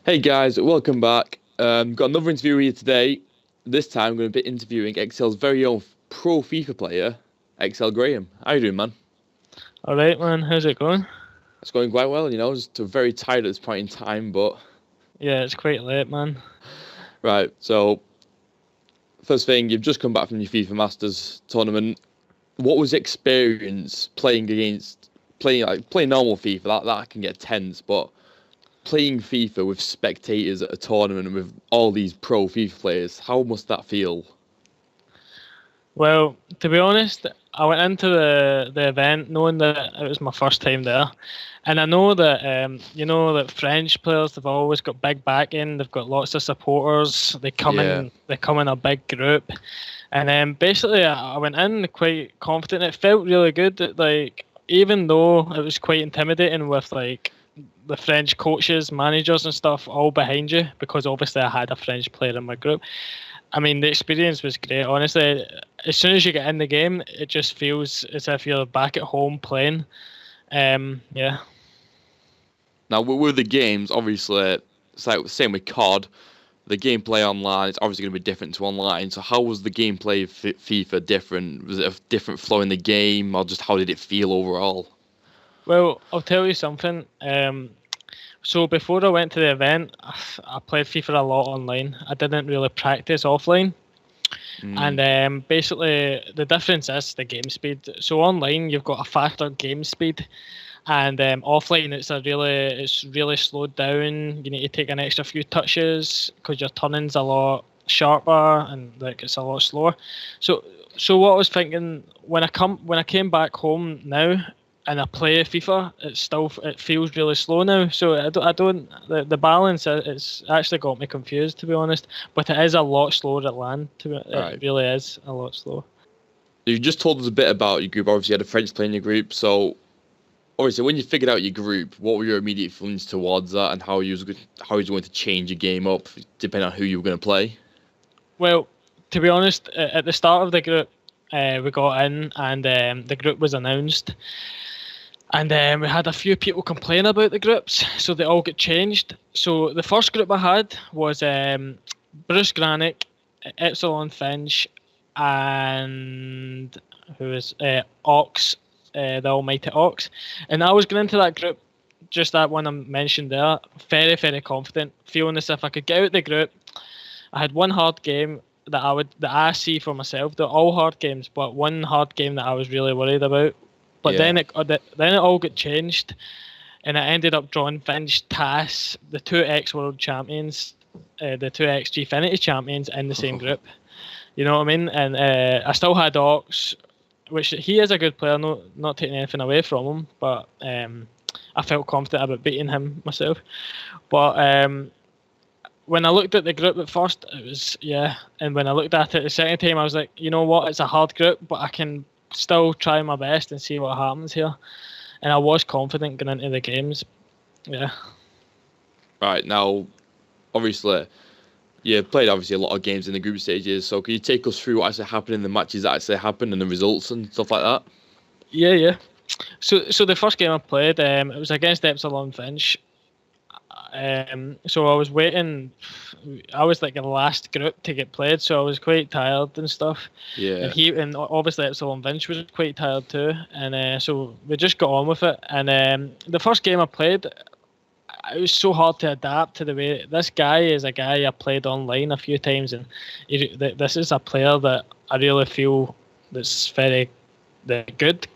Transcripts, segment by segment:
Hey guys, welcome back. Got another interview here today. This time I'm going to be interviewing Excel's very own pro FIFA player, Excel Graham. How you doing, man? All right, man. How's it going? It's going quite well, just very tired at this point in time, but Yeah, it's quite late, man. right. So first thing, you've just come back from your FIFA Masters tournament. What was the experience playing normal FIFA? That can get tense, but playing FIFA with spectators at a tournament with all these pro FIFA players, how must that feel? Well, to be honest, I went into the event knowing that it was my first time there, and I know that that French players they've always got big backing. They've got lots of supporters. They come Yeah. in. They come in a big group, and basically I went in quite confident. It felt really good. That, like even though it was quite intimidating with like the French coaches, managers, and stuff all behind you because obviously I had a French player in my group. I mean, the experience was great. Honestly, as soon as you get in the game, it just feels as if you're back at home playing. Yeah. Now, with the games, obviously, it's like same with COD. The gameplay online is obviously going to be different to online. So, how was the gameplay of FIFA different? Was it a different flow in the game, or just how did it feel overall? Well, I'll tell you something. So before I went to the event, I played FIFA a lot online. I didn't really practice offline. Mm, And basically, the difference is the game speed. So online, you've got a faster game speed, and offline, it's really slowed down. You need to take an extra few touches because your turning's a lot sharper and like it's a lot slower. So so what I was thinking when I came back home now and I play FIFA, it feels really slow now. So I don't the balance it's actually got me confused to be honest. But it is a lot slower at LAN. It right. really is a lot slower. You just told us a bit about your group. Obviously, you had a French player in your group. So, obviously, when you figured out your group, what were your immediate feelings towards that, and how you going to change your game up depending on who you were going to play? Well, to be honest, at the start of the group, we got in and the group was announced, and we had a few people complain about the groups, so they all got changed. So the first group I had was Bruce Granick, Epsilon Finch, and who was Ox, the Almighty Ox, and I was going into that group. Just that one I mentioned there, very, very confident, feeling as if I could get out the group. I had one hard game that I see for myself. They're all hard games, but one hard game that I was really worried about. But Yeah. then it all got changed, and I ended up drawing Finch TAS, the two ex world champions, the two ex Gfinity champions in the same group. You know what I mean? And I still had Ox, which he is a good player. Not taking anything away from him, but I felt confident about beating him myself. But when I looked at the group at first, it was yeah, and when I looked at it the second time, I was like, you know what, it's a hard group, but I can still try my best and see what happens here. And I was confident going into the games. Yeah. Right now, obviously, you played obviously a lot of games in the group stages. So, can you take us through what actually happened in the matches that actually happened and the results and stuff like that? Yeah, yeah. So the first game I played, it was against Epsilon Finch. So I was waiting. I was like the last group to get played, so I was quite tired and stuff. Yeah. And obviously Epsilon Vince was quite tired too, and so we just got on with it. And the first game I played, it was so hard to adapt to the way this guy is a guy I played online a few times, and this is a player that I really feel that's very good,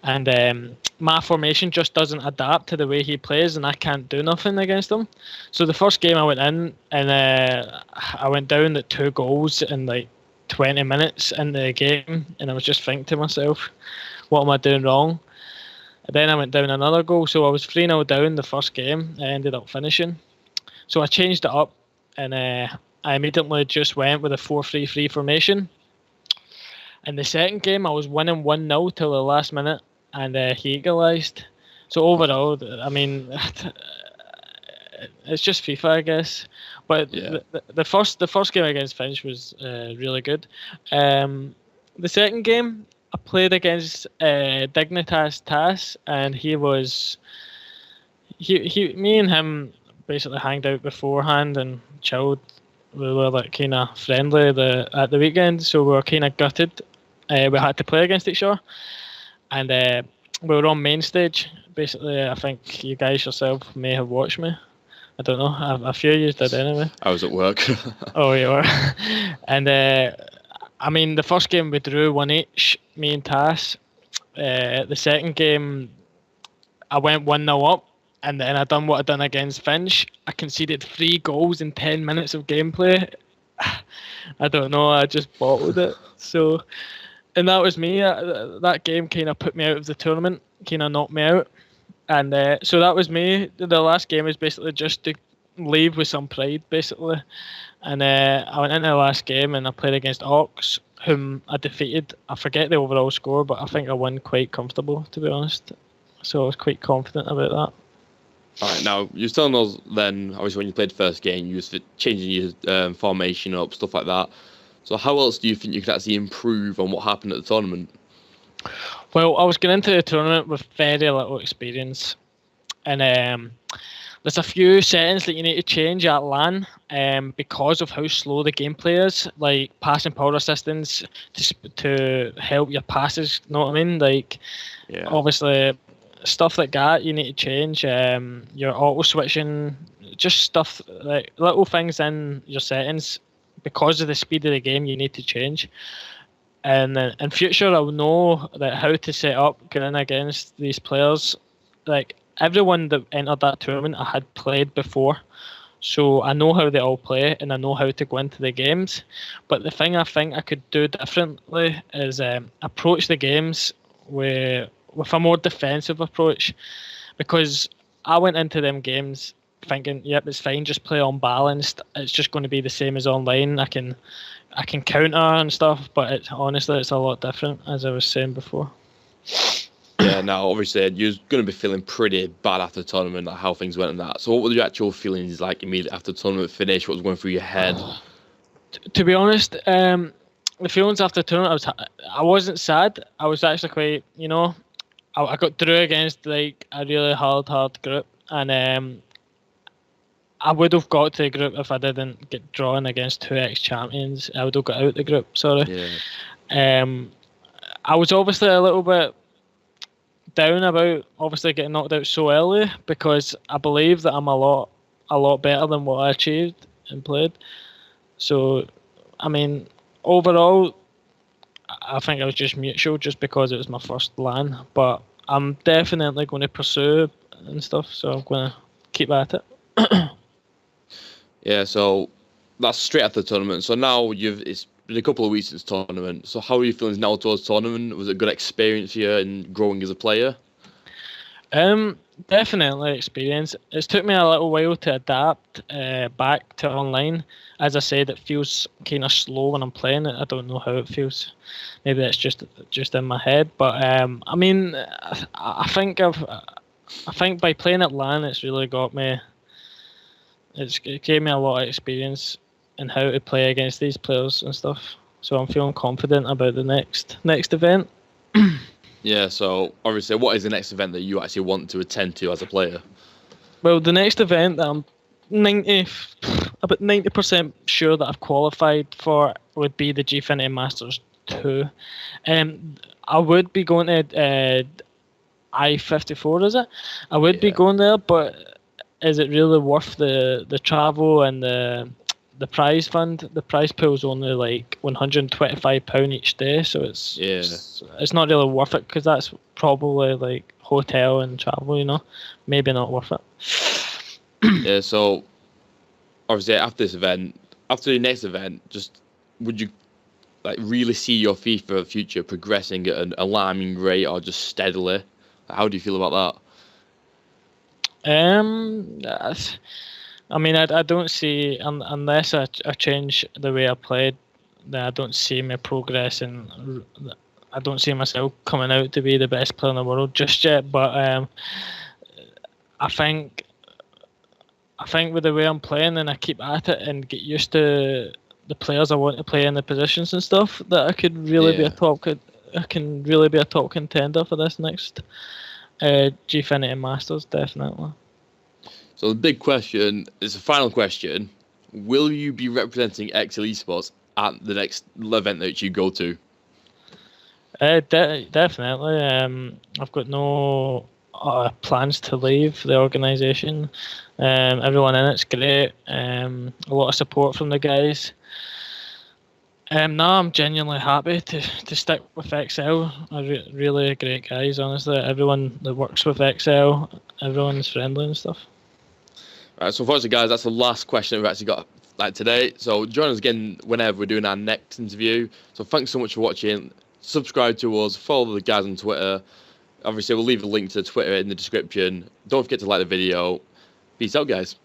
and my formation just doesn't adapt to the way he plays, and I can't do nothing against him. So the first game I went in, and I went down at 2 goals in like 20 minutes in the game, and I was just thinking to myself, what am I doing wrong? And then I went down another goal, so I was 3-0 down the first game. I ended up finishing. So I changed it up, and I immediately just went with a 4-3-3 formation. In the second game, I was winning 1-0 till the last minute, and he equalised. So overall, I mean, it's just FIFA, I guess. But Yeah. the first game against Finch was really good. The second game, I played against Dignitas Tas, and me and him. basically hanged out beforehand and chilled. We were like kind of friendly at the weekend, so we were kind of gutted. We had to play against each other, and we were on main stage. Basically, I think you guys yourself may have watched me. I don't know. A few of you did anyway. I was at work. Oh, you were. And I mean, the first game we drew 1 each, me and Tass. The second game, I went 1-0 up, and then I done what I done against Finch. I conceded 3 goals in 10 minutes of gameplay. I don't know. I just bottled it. So, and that was me. That game kind of put me out of the tournament. Kind of knocked me out. And so that was me. The last game is basically just to leave with some pride, basically. And I went into the last game and I played against Ox, whom I defeated. I forget the overall score, but I think I won quite comfortable, to be honest. So I was quite confident about that. All right, now you was telling us then, obviously when you played the first game, you was changing your formation up, stuff like that. So how else do you think you could actually improve on what happened at the tournament? Well, I was going into the tournament with very little experience, and there's a few settings that you need to change at LAN because of how slow the gameplay is, like passing power assistance to help your passes, you know what I mean? Like, obviously, stuff like that you need to change, your auto switching, just stuff, like little things in your settings, because of the speed of the game you need to change. And in future, I'll know that how to set up going against these players. Like everyone that entered that tournament, I had played before, so I know how they all play and I know how to go into the games. But the thing I think I could do differently is approach the games with a more defensive approach, because I went into them games thinking, yep, it's fine, just play unbalanced. It's just going to be the same as online. I can counter and stuff, but honestly, it's a lot different, as I was saying before. Yeah, now obviously you're going to be feeling pretty bad after the tournament, like how things went and that. So what were your actual feelings like immediately after the tournament finished? What was going through your head? To be honest, the feelings after the tournament, I wasn't sad. I was actually quite, I got through against like a really hard group, and I would have got to the group if I didn't get drawn against 2 ex-champions. I would have got out the group, sorry. Yeah. I was obviously a little bit down about obviously getting knocked out so early, because I believe that I'm a lot better than what I achieved and played. So, I mean, overall, I think it was just mutual, just because it was my first LAN. But I'm definitely going to pursue and stuff, so I'm going to keep at it. Yeah, so that's straight after the tournament. So now it's been a couple of weeks since tournament. So how are you feeling now towards tournament? Was it a good experience for you in growing as a player? Definitely experience. It's took me a little while to adapt back to online. As I said, it feels kind of slow when I'm playing it. I don't know how it feels. Maybe it's just in my head. But I mean, I think by playing at LAN, it's really got me. It gave me a lot of experience in how to play against these players and stuff. So I'm feeling confident about the next event. Yeah, so obviously, what is the next event that you actually want to attend to as a player? Well, the next event that I'm about 90% sure that I've qualified for would be the Gfinity Masters 2. I would be going to I-54, is it? I would be going there, but is it really worth the travel and the prize fund? The prize pool is only like £125 each day, so it's not really worth it, because that's probably like hotel and travel, maybe not worth it. Yeah, so obviously after the next event, just would you like really see your FIFA future progressing at an alarming rate or just steadily? How do you feel about that? I mean, I don't see, unless I change the way I played, then I don't see me progressing. I don't see myself coming out to be the best player in the world just yet. But I think with the way I'm playing, and I keep at it and get used to the players I want to play in the positions and stuff, that I could really be a top. I can really be a top contender for this next Gfinity Masters, definitely. So the big question is the final question: will you be representing Excel Esports at the next event that you go to? Definitely. I've got no plans to leave the organisation. Everyone in it's great. A lot of support from the guys. No, I'm genuinely happy to stick with Excel. Really great guys, honestly. Everyone that works with Excel, everyone's friendly and stuff. Right, so unfortunately, guys, that's the last question we've actually got today. So join us again whenever we're doing our next interview. So thanks so much for watching. Subscribe to us, follow the guys on Twitter. Obviously, we'll leave a link to Twitter in the description. Don't forget to like the video. Peace out, guys.